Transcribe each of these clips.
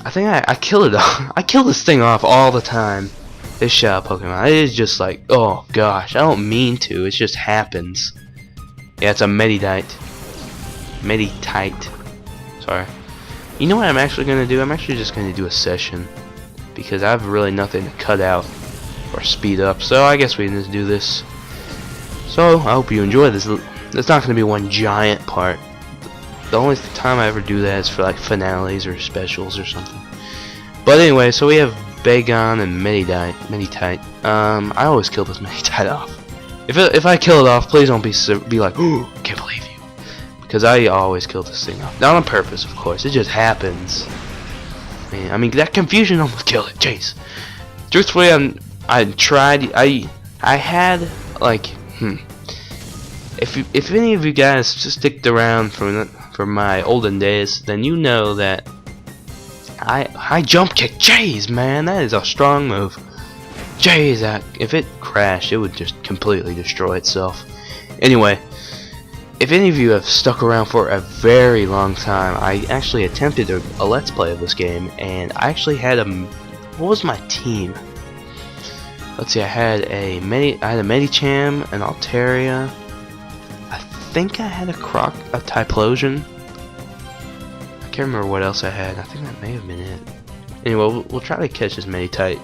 I think I kill it off. I kill this thing off all the time. This shadow Pokemon. It is just like, oh gosh, I don't mean to. It just happens. Yeah, it's a Meditite. Meditite. Sorry. You know what I'm actually gonna do? I'm actually just gonna do a session because I have really nothing to cut out or speed up. So I guess we can just do this. So I hope you enjoy this. It's not gonna be one giant part. The only time I ever do that is for like finales or specials or something. But anyway, so we have Bagon and Meditite. I always kill this Meditite off. If I kill it off, please don't be like, oh, can't believe you, because I always kill this thing off. Not on purpose, of course. It just happens. Man, I mean that confusion almost killed it. Jeez. Truthfully, I tried. I had like If any of you guys just sticked around from my olden days, then you know that I jump kick. Jeez, man, that is a strong move. Jeez, if it crashed, it would just completely destroy itself. Anyway, if any of you have stuck around for a very long time, I actually attempted a let's play of this game, and I actually had what was my team? Let's see, I had a Medicham, an Altaria. I think I had a Typhlosion. I can't remember what else I had. I think that may have been it. Anyway, we'll try to catch this Meditite,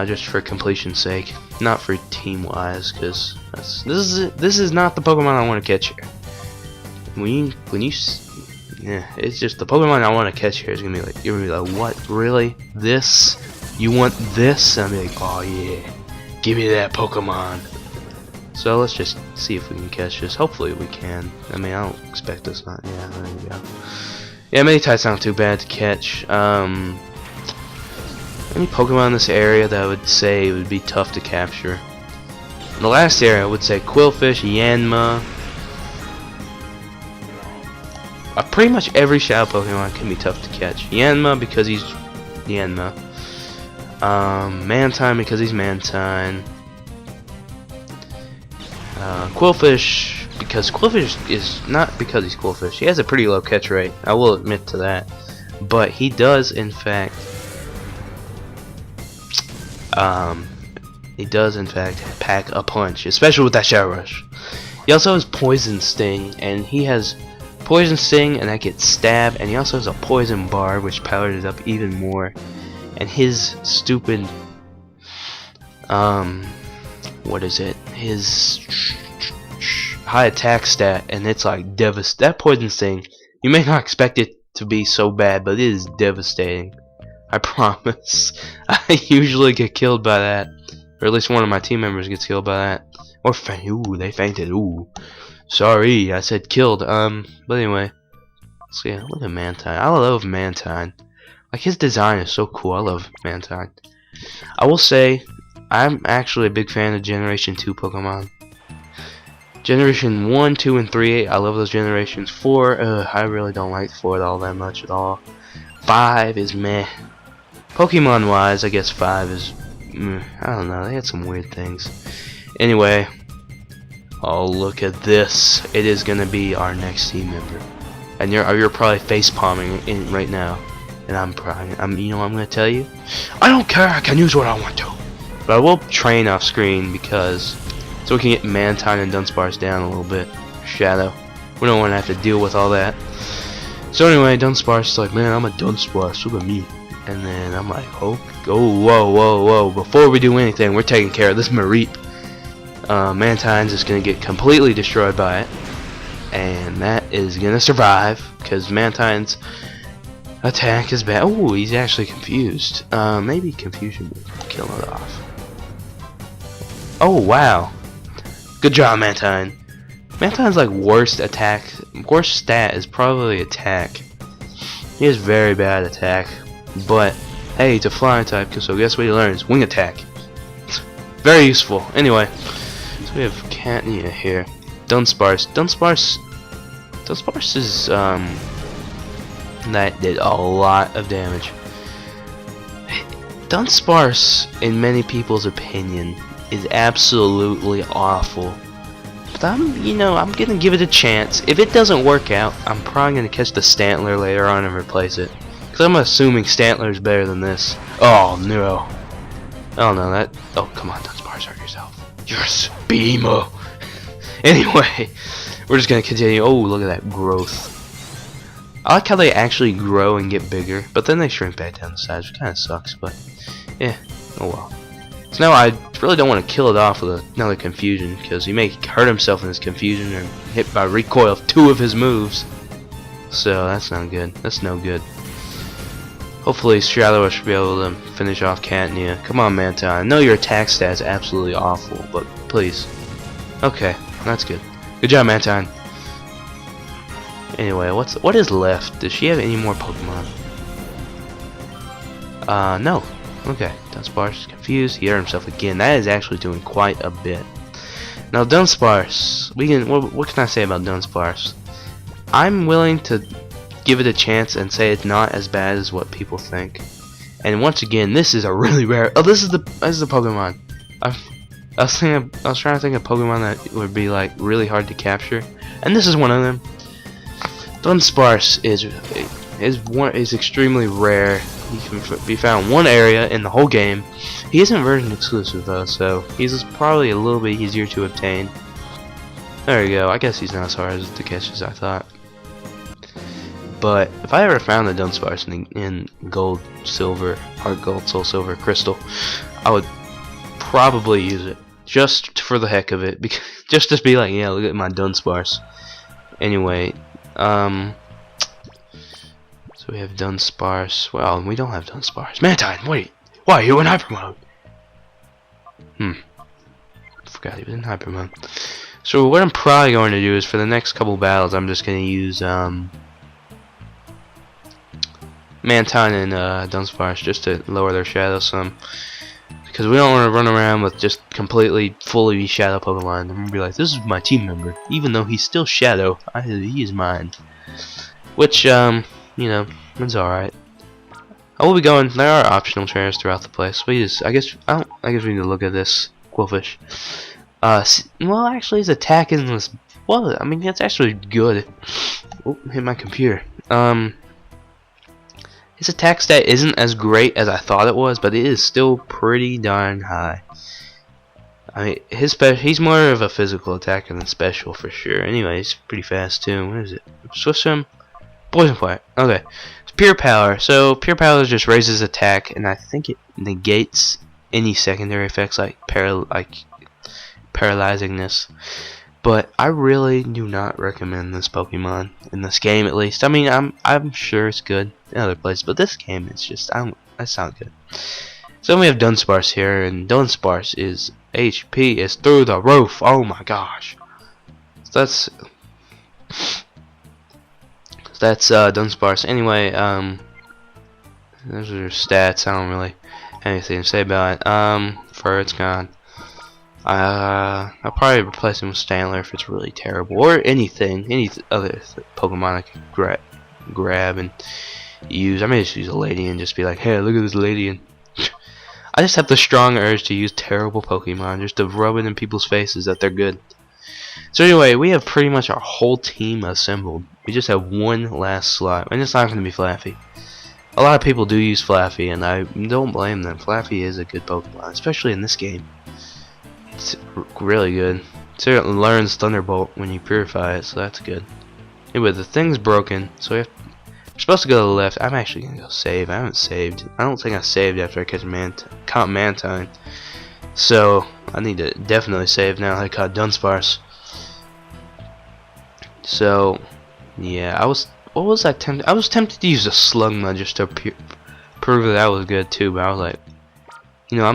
just for completion's sake, not for team-wise, because this is not the Pokemon I want to catch here. Yeah, it's just the Pokemon I want to catch here is gonna be like, you're gonna be like, what, really? This? You want this? And I'm gonna be like, oh yeah, give me that Pokemon. So let's just see if we can catch this. Hopefully we can. I mean, I don't expect this not. Yeah, there you go. Yeah, Meditite's not too bad to catch. Any Pokemon in this area that I would say would be tough to capture. In the last area, I would say Quillfish, Yanma. Pretty much every Shadow Pokemon can be tough to catch. Yanma because he's Yanma. Mantine because he's Mantine. Quillfish because Quillfish is not because he's Quillfish. He has a pretty low catch rate. I will admit to that. But he does in fact pack a punch, especially with that Shadow Rush. He also has Poison Sting, and he has Poison Sting and that gets Stab, and he also has a Poison Bar which powers it up even more. And his stupid what is it? His high attack stat, and it's like that Poison Sting. You may not expect it to be so bad, but it is devastating. I promise. I usually get killed by that, or at least one of my team members gets killed by that. Or ooh, they fainted. Ooh, sorry, I said killed. But anyway, so yeah, look at Mantine. I love Mantine. Like, his design is so cool. I love Mantine. I will say, I'm actually a big fan of Generation 2 Pokemon. Generation 1, 2, and 3, I love those generations. 4, I really don't like 4 all that much at all. 5 is meh. Pokemon wise, I guess 5 is I don't know, they had some weird things. Anyway, oh, look at this. It is gonna be our next team member. And you're probably face palming in right now. And you know what I'm gonna tell you? I don't care, I can use what I want to. But I will train off screen because so we can get Mantine and Dunsparce down a little bit. Shadow. We don't want to have to deal with all that. So anyway, Dunsparce is like, man, I'm a Dunsparce, look at me. And then I'm like, oh, whoa. Before we do anything, we're taking care of this Mareep. Mantine's just gonna get completely destroyed by it. And that is gonna survive because Mantine's attack is bad. Oh, he's actually confused. Maybe confusion will kill it off. Oh wow, good job, Mantine. Mantine's like worst stat is probably attack. He has very bad attack, but hey, it's a flying type, so guess what he learns? Wing attack. Very useful. Anyway, so we have Catnia here. Dunsparce is that did a lot of damage. Dunsparce, in many people's opinion, is absolutely awful. But I'm gonna give it a chance. If it doesn't work out, I'm probably gonna catch the Stantler later on and replace it. Cause I'm assuming Stantler's better than this. Oh no. Oh no, that. Oh come on, Dunsparce, hurt yourself. You're a Speemo. Anyway, we're just gonna continue. Oh, look at that growth. I like how they actually grow and get bigger, but then they shrink back down the size, which kind of sucks. But yeah, oh well. So now I really don't want to kill it off with another confusion, because he may hurt himself in his confusion or hit by recoil of 2 of his moves. So that's not good. That's no good. Hopefully Shadow should be able to finish off Catnia. Come on, Manta. I know your attack stat is absolutely awful, but please. Okay, that's good. Good job, Manta. Anyway, what is left? Does she have any more Pokemon? No. Okay, Dunsparce is confused. He hurt himself again. That is actually doing quite a bit. Now, Dunsparce. What can I say about Dunsparce? I'm willing to give it a chance and say it's not as bad as what people think. And once again, this is a really rare. Oh, this is the Pokemon. I was trying to think of Pokemon that would be like really hard to capture, and this is one of them. Dunsparce is extremely rare. He can be found in one area in the whole game. He isn't version exclusive though, so he's probably a little bit easier to obtain. There we go. I guess he's not as hard to catch as I thought. But if I ever found a Dunsparce in gold, silver, heart gold, soul silver, crystal, I would probably use it just for the heck of it, because just to be like, yeah, look at my Dunsparce. Anyway, so we have Dunsparce. Well, we don't have Dunsparce. Mantine, wait, why are you in hyper mode? Forgot he was in hyper mode. So what I'm probably going to do is for the next couple battles, I'm just going to use Mantine and Dunsparce just to lower their shadow some, because we don't want to run around with just completely fully shadow Pokemon. I'm gonna be like, this is my team member, even though he's still shadow. He is mine, which you know, it's all right. I will be going. There are optional trainers throughout the place. I guess we need to look at this Quillfish. Well, actually, his attacking was, well, I mean, it's actually good. Oh, hit my computer. His attack stat isn't as great as I thought it was, but it is still pretty darn high. I mean, he's more of a physical attacker than special for sure. Anyway, he's pretty fast too. What is it? Swift Swim? Poison Fire. Okay. It's Pure Power. So Pure Power just raises attack, and I think it negates any secondary effects like paralyzingness. But I really do not recommend this Pokemon in this game, at least. I mean, I'm sure it's good in other places, but this game, it's just that's not good. So then we have Dunsparce here, and Dunsparce is HP is through the roof. Oh my gosh, that's Dunsparce. Anyway, those are stats. I don't really have anything to say about it. Fur, it's gone. I'll probably replace him with Stantler if it's really terrible, or any other Pokemon I can grab and use. I may just use a lady and just be like, hey, look at this lady, and I just have the strong urge to use terrible Pokemon just to rub it in people's faces that they're good. So anyway, we have pretty much our whole team assembled. We just have one last slot, and it's not going to be Flaffy. A lot of people do use Flaffy, and I don't blame them. Flaffy is a good Pokemon, especially in this game. It's really good. It certainly learns Thunderbolt when you purify it, so that's good. Anyway, the thing's broken, so we're supposed to go to the left. I'm actually gonna go save. I haven't saved. I don't think I saved after I caught Mantine. So I need to definitely save now that I caught Dunsparce. So yeah, what was I tempted? I was tempted to use a Slugma just to prove that was good too, but I was like, you know,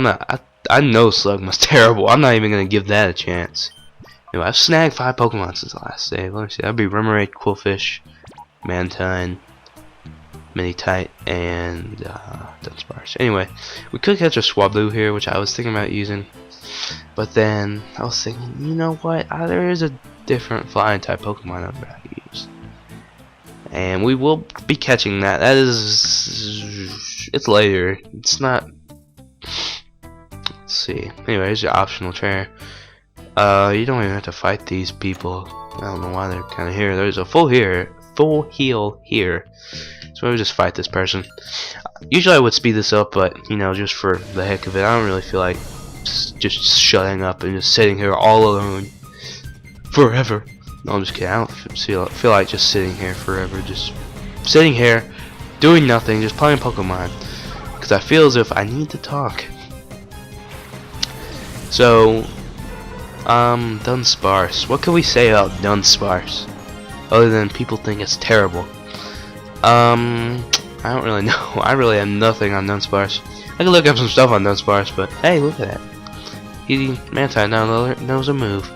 I know Slugma's terrible. I'm not even gonna give that a chance. Anyway, I've snagged 5 Pokemon since the last save. Let me see. That'd be Remoraid, Quillfish, Mantine, Meditite, and Dunsparce. Anyway, we could catch a Swablu here, which I was thinking about using, but then I was thinking, you know what? There is a different flying type Pokemon I'd rather use, and we will be catching that. It's later. It's not. Let's see. Anyway, here's your optional trainer. You don't even have to fight these people. I don't know why they're kind of here. There's a full here full heal here. So maybe just fight this person. Usually I would speed this up, but you know, just for the heck of it, I don't really feel like just shutting up and just sitting here all alone forever. No, I'm just kidding. I don't feel like just sitting here forever. Just sitting here, doing nothing, just playing Pokemon. Because I feel as if I need to talk. So, Dunsparce. What can we say about Dunsparce? Other than people think it's terrible. I don't really know. I really have nothing on Dunsparce. I can look up some stuff on Dunsparce, but hey, look at that. Manti now knows a move.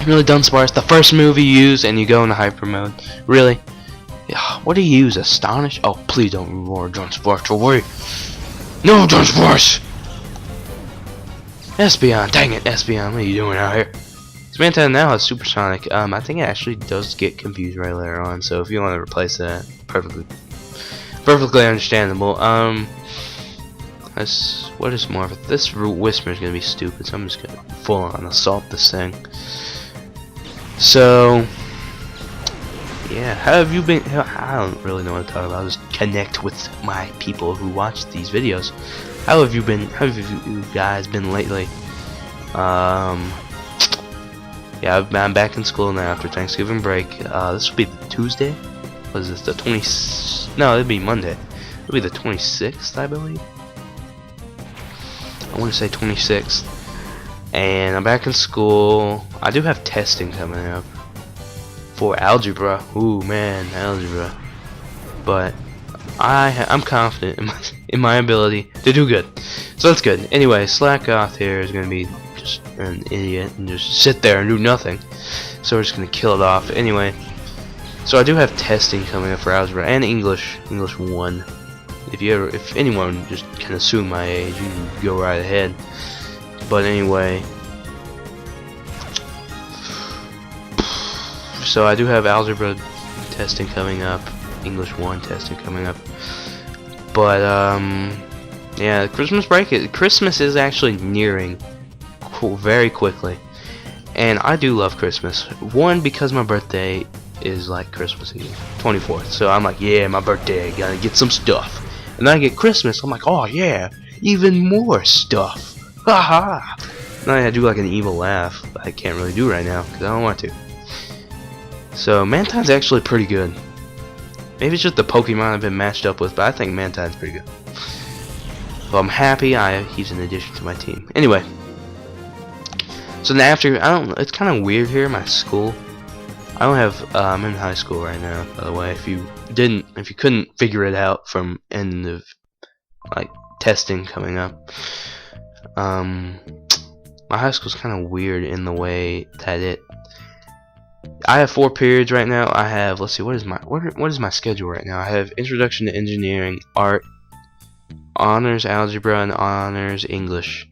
Really, Dunsparce, the first move you use and you go into hyper mode. Really? Yeah, what do you use? Astonish? Oh, please don't roar Dunsparce away. No, Dunsparce! Espeon, dang it, Espeon, what are you doing out here? This Manti now has Supersonic. I think it actually does get confused right later on, so if you want to replace that, perfectly understandable. What is more of it? This Whisper is gonna be stupid, so I'm just gonna full on assault this thing. So yeah, how have you been? I don't really know what to talk about. I'll just connect with my people who watch these videos. How have you been? How have you guys been lately? Yeah, I'm back in school now after Thanksgiving break. This will be the Tuesday. What is this? The 20? No, it'll be Monday. It'll be the 26th, I believe. I want to say 26th. And I'm back in school. I do have testing coming up for algebra. Ooh man, algebra. But I'm confident in my ability to do good. So that's good. Anyway, Slackoth here is gonna be just an idiot and just sit there and do nothing. So we're just gonna kill it off. Anyway, so I do have testing coming up for algebra and English 1. If anyone just can assume my age, you can go right ahead. But anyway, so I do have algebra testing coming up, English 1 testing coming up. But yeah, Christmas is actually nearing very quickly, and I do love Christmas. One, because my birthday is like Christmas Eve, 24th. So I'm like, yeah, my birthday, gotta get some stuff. And then I get Christmas, I'm like, oh yeah, even more stuff. Haha. Then I do like an evil laugh I can't really do right now because I don't want to. So Mantine's actually pretty good. Maybe it's just the Pokemon I've been matched up with, but I think Mantine's pretty good. So I'm happy he's an addition to my team. Anyway, so then after it's kind of weird here. My school, I don't have. I'm in high school right now. By the way, if you couldn't figure it out from end of like testing coming up. My high school's kind of weird in the way that I have 4 periods right now. I have, let's see, what is my schedule right now? I have Introduction to Engineering, Art, Honors Algebra, and Honors English.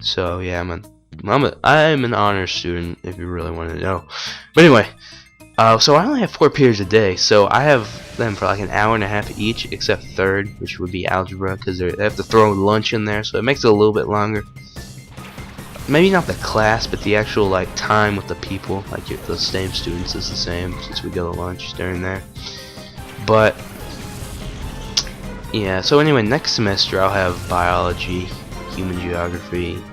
So yeah, I'm an honors student if you really want to know. But anyway, so I only have 4 periods a day, so I have them for like an hour and a half each, except third, which would be algebra, because they have to throw lunch in there, so it makes it a little bit longer. Maybe not the class, but the actual like time with the people, like the same students is the same since we go to lunch during there. But yeah, so anyway, next semester I'll have biology, human geography.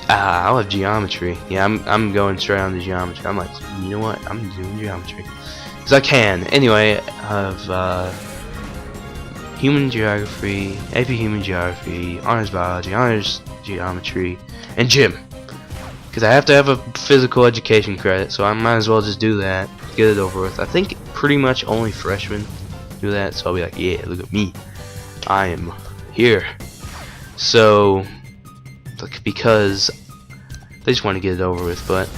I'll have geometry. Yeah, I'm going straight on to geometry. I'm like, you know what? I'm doing geometry because I can. Anyway, I have human geography, AP human geography, honors biology, honors geometry, and gym. Because I have to have a physical education credit, so I might as well just do that, get it over with. I think pretty much only freshmen do that, so I'll be like, yeah, look at me, I am here. So because they just want to get it over with. But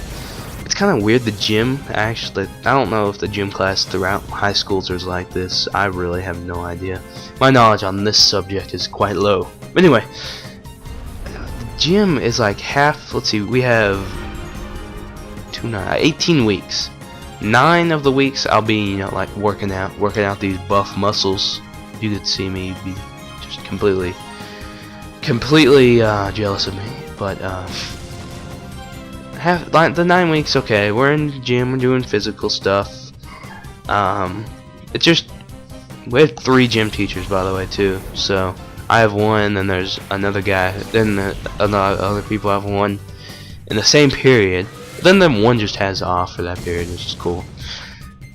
it's kind of weird, the gym, actually, I don't know if the gym class throughout high schools is like this. I really have no idea. My knowledge on this subject is quite low. But anyway, the gym is like half, let's see, we have 18 weeks. 9 of the weeks I'll be, you know, like working out these buff muscles. If you could see me, you'd be just completely jealous of me. But have like the 9 weeks. Okay, we're in the gym, we're doing physical stuff. It's just we have 3 gym teachers, by the way, too. So I have one, then there's another guy, then the other people have one in the same period. Then one just has off for that period, which is cool.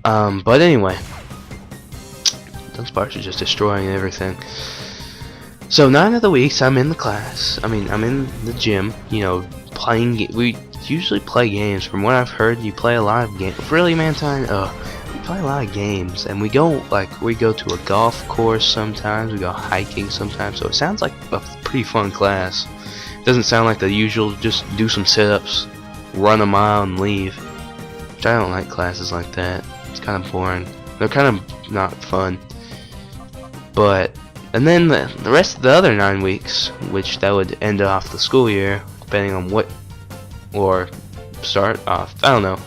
But anyway, those parts are just destroying everything. So 9 of the weeks I'm in the class. I'm in the gym. You know, playing. We usually play games. From what I've heard, you play a lot of games. Really, Mantine? We play a lot of games, and we go to a golf course sometimes. We go hiking sometimes. So it sounds like a pretty fun class. It doesn't sound like the usual. Just do some sit-ups, run a mile, and leave. Which I don't like classes like that. It's kind of boring. They're kind of not fun. But and then the rest of the other 9 weeks, which that would end off the school year, depending on what, or start off. I don't know.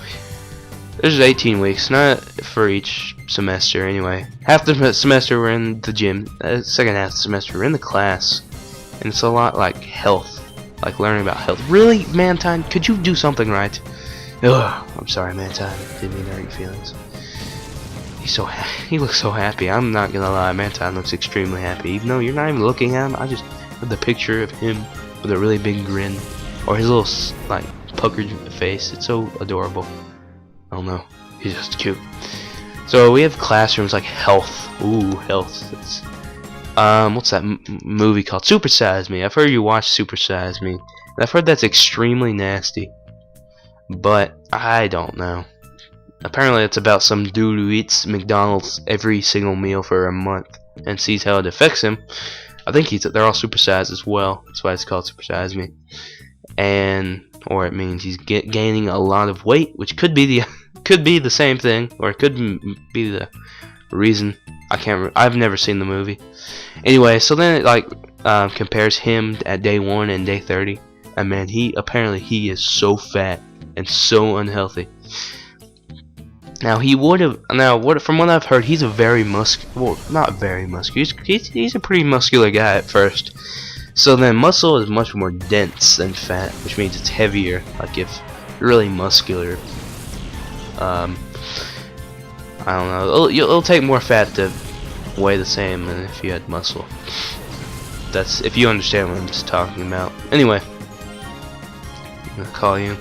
There's 18 weeks, not for each semester anyway. Half the semester we're in the gym. Second half of the semester we're in the class, and it's a lot like health, like learning about health. Really, Mantine? Could you do something right? Ugh, I'm sorry, Mantine. Didn't mean to hurt your feelings. He looks so happy. I'm not gonna lie, Mantine looks extremely happy. Even though you're not even looking at him, I just put the picture of him with a really big grin, or his little like puckered face. It's so adorable. I don't know. He's just cute. So we have classrooms like health. Ooh, health. It's, what's that movie called? Super Size Me. I've heard you watch Super Size Me, and I've heard that's extremely nasty. But I don't know. Apparently it's about some dude who eats McDonald's every single meal for a month and sees how it affects him. I think they're all supersized as well. That's why it's called Super Size Me. Or it means he's gaining a lot of weight, which could be the same thing, or it could be the reason. I've never seen the movie. Anyway, so then it compares him at day 1 and day 30, and man, apparently he is so fat and so unhealthy. Now from what I've heard, he's a very not very muscular. He's a pretty muscular guy at first. So then muscle is much more dense than fat, which means it's heavier. Like if you're really muscular, I don't know. It'll take more fat to weigh the same than if you had muscle. That's if you understand what I'm just talking about. Anyway, I'm gonna call you.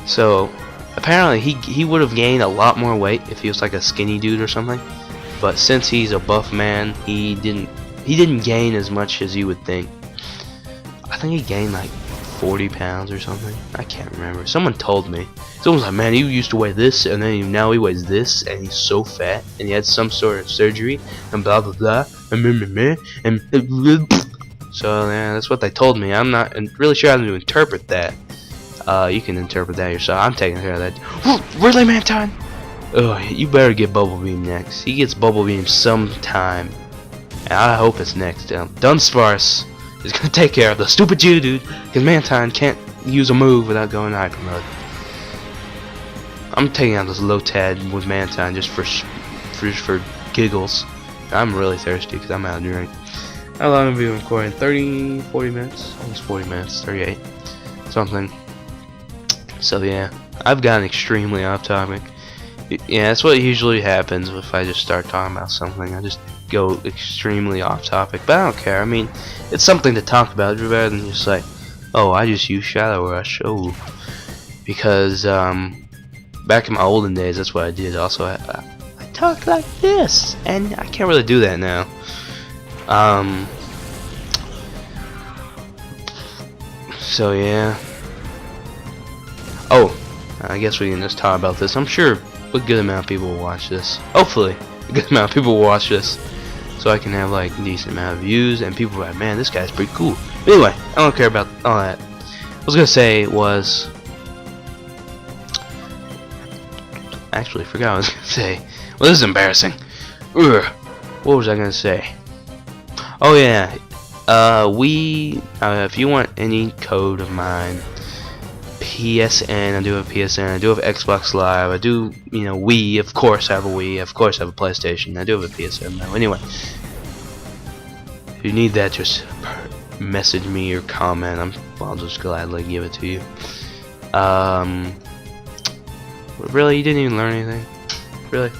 So apparently he would have gained a lot more weight if he was like a skinny dude or something, but since he's a buff man, he didn't gain as much as you would think. I think he gained like 40 pounds or something. I can't remember. Someone told me. Someone was like, man, he used to weigh this, and then now he weighs this, and he's so fat, and he had some sort of surgery, and blah blah blah, and so yeah, that's what they told me. I'm not really sure how to interpret that. You can interpret that yourself. I'm taking care of that. Really, Mantine? Ugh, you better get Bubble Beam next. He gets Bubble Beam sometime, and I hope it's next. Dunsparce is gonna take care of the stupid Geodude, because Mantine can't use a move without going hyper mode. I'm taking out this Lotad with Mantine just for giggles. I'm really thirsty because I'm out of drink. How long have we been recording? 30, 40 minutes? Almost 40 minutes, 38, something. So yeah, I've gotten extremely off topic. Yeah, that's what usually happens if I just start talking about something. I just go extremely off topic, but I don't care. I mean, it's something to talk about. It's better than just like, oh, I just use Shadow Rush. Oh, because back in my olden days, that's what I did. Also, I talked like this, and I can't really do that now. So yeah. Oh, I guess we can just talk about this. I'm sure a good amount of people will watch this. Hopefully, a good amount of people will watch this, so I can have like a decent amount of views, and people are like, man, this guy's pretty cool. But anyway, I don't care about all that. What I was gonna say was, actually, forgot what I was gonna say. Well, this is embarrassing. Ugh. What was I gonna say? Oh yeah, if you want any code of mine, PSN, I do have PSN, I do have Xbox Live, I do, Wii, of course I have a Wii, of course I have a PlayStation, I do have a PSN though. Anyway, if you need that, just message me or comment, I'll just gladly give it to you. Really, you didn't even learn anything? Really?